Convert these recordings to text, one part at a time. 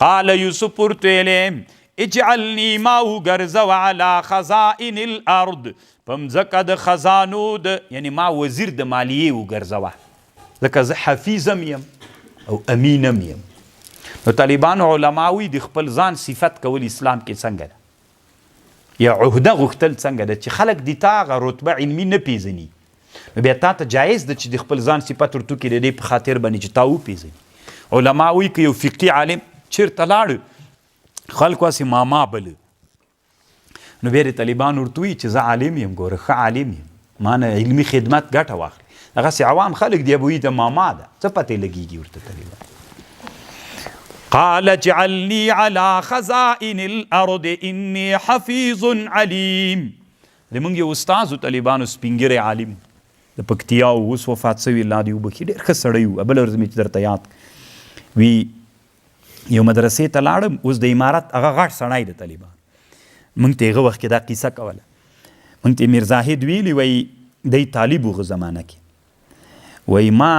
قال یوسف ورته ویلې اجعلني ما وګرځوه علی خزائن الارض په مځکه د خزانو یعنی ما وزیر د مالیې وګرځوه ځکه زه حفیظم یم او امینم یم. نو طالبانو علماوي د خپل ځان صفت کول اسلام کې څنګه ده یا عهده غوښتل څنګه ده چې خلک د تا هغه رتبه علمي نه پیژني نو بیا تا ته جایز ده چې د خپل ځان صفت ورته کړي د دې په خاطر باندې چې تا وپیژني. علما وایي که یو فقهي عالم چېرته لاړ خلکو هسې ماما بله نو بیا د طالبانو ورته وایي چې زه عالم یم ګوره ښه عالم یم ما نه علمي خدمت ګټه واخلي هغسې عوام خلک دی ابویي د ماما ده څه پتې لګېږي ورته طالبان. قال اجعلني على خزائن الارض اني حفيظ عليم. زموږ یو استاد طالبانو سپینګری عالم د پکتیا اوس وفات سوی الله دې وبخي ډېر ښه سړی و. بله ورځ مې چې درته یاد وي یو مدرسې ته لاړم اوس د امارت هغه غټ سړی د طالبان موږ ته هغه وخت کې دا قیصه کوله موږ ته میر زاهد ویلي وایي دی طالب هغه زمانه کې وایي ما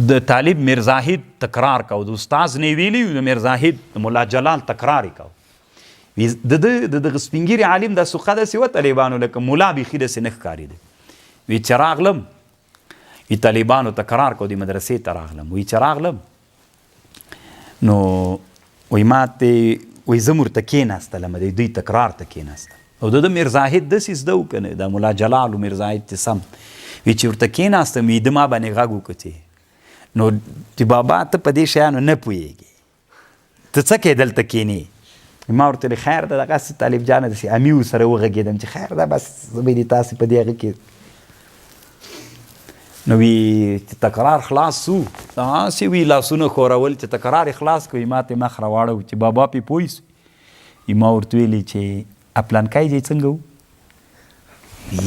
د طالب میر زاهد تکرار کو د استاز نه ویلي د میر زاهد د مولا جلال تکرار یې کو د دغه سپینګیري عالم دا سوخه داسې وه طالبانو لکه ملا بیخي داسې نه ښکارېده. وی چې راغلم وی طالبانو تکرار کو د مدرسې ته راغلم وی چې راغلم نو وی ما ته وی زه ورته کېناستلم د دوی تکرار ته کېناستم او د میر زاهد داسې زده و که نه د مولا جلال و میر زاهد چې سم وی چې ورته کېناستم وی د ما باندې غږ وکړ نو چې بابا ته په دې شیانو نه پوهېږې ته څه کې دلته کښېنې ما ورته ویل خیر ده دغسې طالب جانه داسې امي ورسره وغږېدم چې خیر ده بس زه به دې تاسې په دې هغه کې نو وی چې تکرار خلاص سو داسې وي لاسونه ښورول چې تکرار یې خلاص کړو ما ته مخ راواړو چې بابا پې پوه سو ما ورته ویلي چې پلانکی ځای څنګه و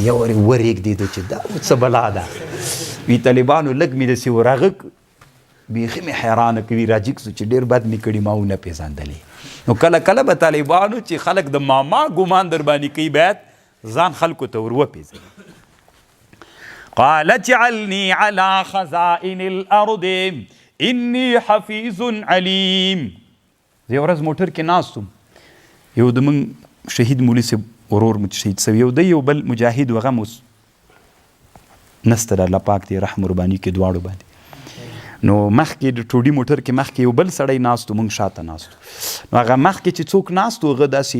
یو ورېږدېدو چې دا څه بلا ده وی طالبانو لږ مې داسې ورغه بیخي مې حیرانه کوي راجیک سو چې ډېر بد مې کړي ما ونه پېژندلې نو کله کله به طالبانو چې خلک د ماما ګمان در باندې کوي باید ځان خلکو ته ور وپېژني. قال اجعلني على خزائن الارض اني حفيظ عليم. زه یو ورځ موټر کې ناست وم یو زموږ شهید مولي صاحب ورور مو شهید سوی یو دی یو بل مجاهد و هغه اوس نسته د الله پاک دې رحم ورباني کې دواړو باندې نو مخکې د ټوډي موټر کې مخکې یو بل سړی ناست و موږ شاته ناست نو هغه مخکې چې څوک ناست و هغه داسې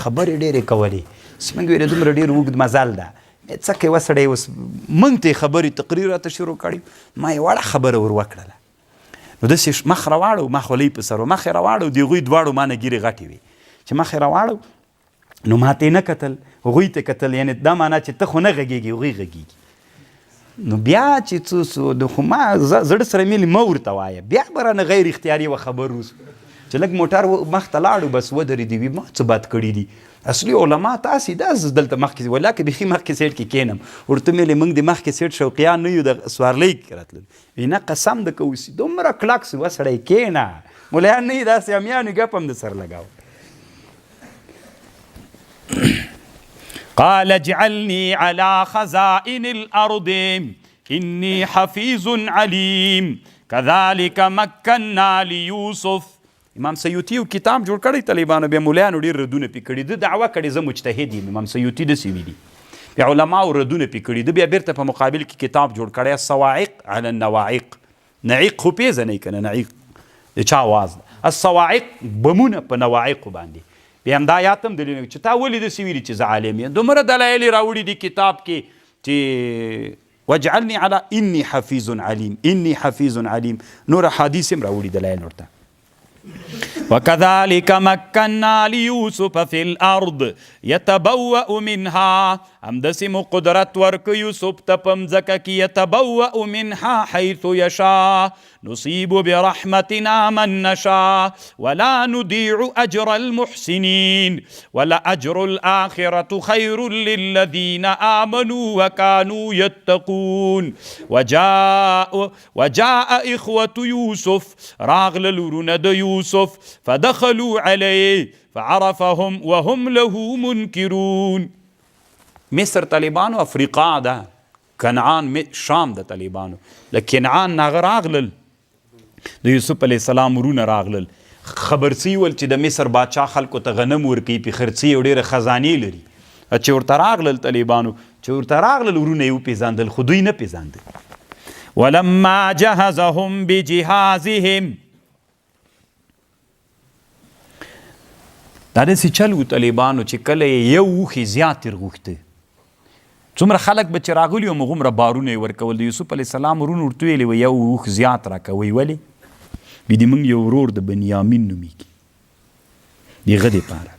خبرې ډېرې کولې چې موږ ویل دومره ډېر اوږد مزل ده څه کوي سړی اوس موږ ته یې خبرې تقریر راته شروع کړي ما یې وړه خبره ور وکړله نو داسې مخ راواړو ما خولۍ په سر و مخ یې راواړو د هغوی دواړو ما نه ګیرې غټې وې چې مخ یې راواړو نو ما ته یې نه کتل هغوی ته کتل یعنې دا معنا چې ته خو نه غږېږي هغوی غږېږي نو بیا چې څه سو د خو ما زړه سره مې مه ورته وایه بیا به رانه غیر اختیاري یوه خبر وسو چې لږ موټر مخ ته لاړو بس ودرېدې وي ما څه بد کړي دي اصلي علما تاسې دا دلته مخکې ولا که بیخي مخکې سیټ کې کښېنم ورته مې موږ د مخکې سیټ شوقیان نه یو د سوارلۍ کې راتلل وي نه قسم د کوسي دومره کلک سو سړی کښېنه ملیان نه یي داسې امیانو ګپ هم د سر لګاو. قال اجعلني على خزائن الارض اني حفيظ عليم كذلك مكنا ليوسف. امام سیوطي یو کتاب جوړ کړی طالبانو بیا مولیانو ډېر ردونه پې کړي ده دعوه کړې زه مجتهد یم امام سیوطي داسې ویلي بیا علماو ردونه پې کړي ده بیا بیرته په مقابل کې کتاب جوړ کړی الصواعق على النواعق. نعیق خو پېژنئ که نه نعیق د چا آواز ده الصواعق بمونه په نواعقو باندې بیا همدا آیات هم دلیل چې تا ولې داسې ویلي چې زه عالم یم دومره دلایل یې راوړي دي کتاب کې چې واجعلني على اني حفيظ عليم اني حفيظ عليم نور حدیث هم راوړي دلایل ورته. وكذلك مكنا ليوسف في الارض يتبوأ منها همداسې مو قدرت ورک یوسف ته په مځکه کې يتبوأ منها حيث يشاء نصيب برحمتنا من نشاء ولا نضيع اجر المحسنين ولأجر الآخرة خير للذين آمنوا وكانوا يتقون. وجاء إخوة يوسف راغل لورونه د یوسف فدخلوا عليه فعرفهم وهم له منكرون. مصر طالبانو افریقا ده کنعان شام ده طالبانو له کنعان نه راغلل د یوسف علیه السلام ورونه راغلل، خبرڅي ول چې د مصر باچا خلکو ته غنم ورکوي، پې خرڅي او ډېرې خزانې لري. چې ورته راغلل طالبانو، چې ورته راغلل ورونه یې وپېژندل، خو دوی نه پېژانده. ولما جهزهم بجهازهم، دا داسې چل و طالبانو چې کله یې یو اوښې زیات تېر غوښته، څومره خلک به چې راغلي وو همغومره بارونه یې ورکول. د یوسف علیه السلام ورونو ورته ویلې وه یو اوښ زیات راکوئ. ولې؟ وي د موږ یو ورور د بنیامین نومېږي، د هغه دپاره.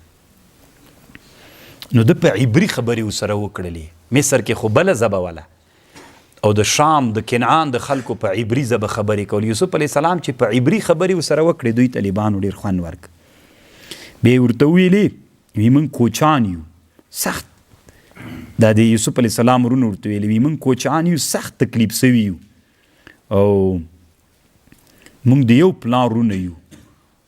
نو ده په عبري خبرې ورسره وکړلې. مصر کې خو بله ژبه وله، او د شام د کنعان د خلکو په عبري ژبه خبرې کول. یوسف علیه السلام چې په عبري خبرې ورسره وکړې، دوی طالبانو ډېر خوند ورک. بیا یې ورته ویلې وي موږ کوچان یو سخت، دا د یوسف علیه السلام ورونو ورته ویلې وي موږ کوچان یو سخت تکلیف سوي یو، او موږ د یو پلار ورونه یو،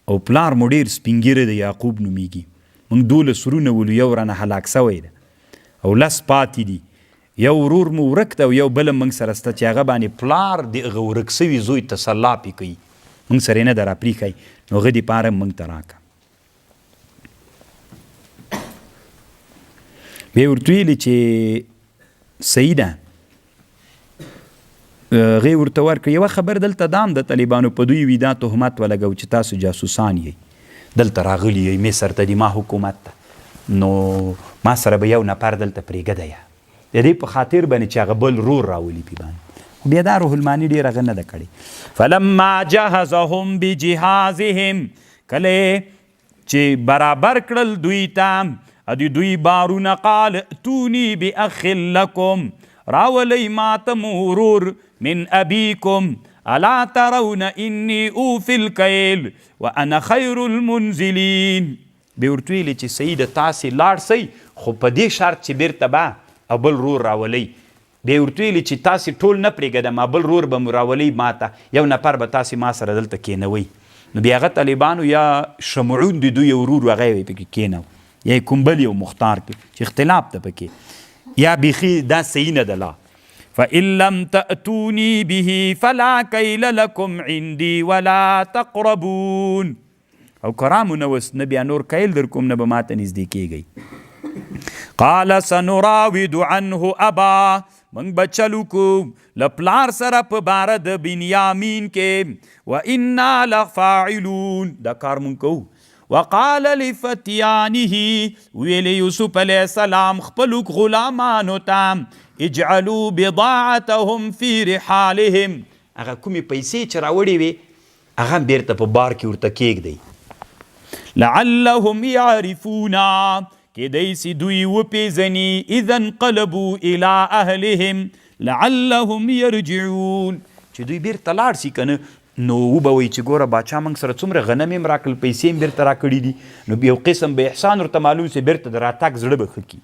او پلار مو ډېر سپین ږیره د یعقوب نومېږي. موږ 12 ورونه ولو، یو رانه هلاک سوی ده او 10 پاتې دي. یو ورور مو ورک ده او یو بل موږ سره شته چې هغه باندې پلار د هغه ورک سوي زوی تسلا پې کوي، موږ سره یې نه ده راپرېښی، نو هغه دپاره موږ ته راکړه. بیا ورته ویلې چې صحیح ده، هغې ورته ورکړه. یوه خبر دلته دام د طالبانو په دوی وي دا تهمت ولګو چې تاسو جاسوسان یئ، دلته راغلي یئ مصر ته د ما حکومت ته، نو ما سره به یو نفر دلته پرېږده یا د دې په خاطر باندې چې هغه بل رور راولي پې باندې. بیا دا روح الماني ډېر هغه نه ده کړې. فلما جهزهم بجهازهم، کله چې برابر کړل دوی ته ادي دوی بارونه، قال اتوني باخ لكم، راولي ماتم ورور من ابيكم، الا ترون اني اوفي الكيل وانا خير المنزلين. بیا ورته ویلې چې سیده تاسې لاړ سئ، خو په دې شرط چې بیرته به او بل رور راولئ. بیا ورته ویلې چې تاسې ټول نه پرېږدم، بل رور به مو راولئ ماته، یو نفر به تاسې ما سره دلته کېنوئ. نو بیا هغه طالبانو یا شمعون د دوی ورور هغه یې پکې کېنو، یا کومبل یو مختار کې چې اختلاف ته پکې، یا بیخي دا صحیح نه ده. لا فإن لم تأتوني به فلا كيل لكم عندي ولا تقربون، او کرامو نه وس نه بیا نور کیل در کوم نه به ماته نږدې کېږئ. قال سنراود عنه ابا، منگ بچلو کو لپلار سره په باره د بنیامین کې، و انا لفاعلون، دا کار مونږ کوو. وقال لفتيانه، ویل یوسف علیہ السلام خپلو غلامانو ته، اجعلوا بضاعتهم في رحالهم، هغه کومې پیسې چې راوړې وې هغه بیرته په بار کې ورته کېږدئ. لعلهم يعرفونا، کېدی سي دوی وپېژني، اذا انقلبوا الى اهلهم لعلهم يرجعون، چې دوی بیرته لاړ سي که نه، نو وبوي چې ګوره باچا موږ سره څومره غنم یې هم راکړل، پیسې هم بیرته راکړي دي، نو یو قسم به احسان ورته معلوم سي، بیرته د راتګ زړه به ښه کي.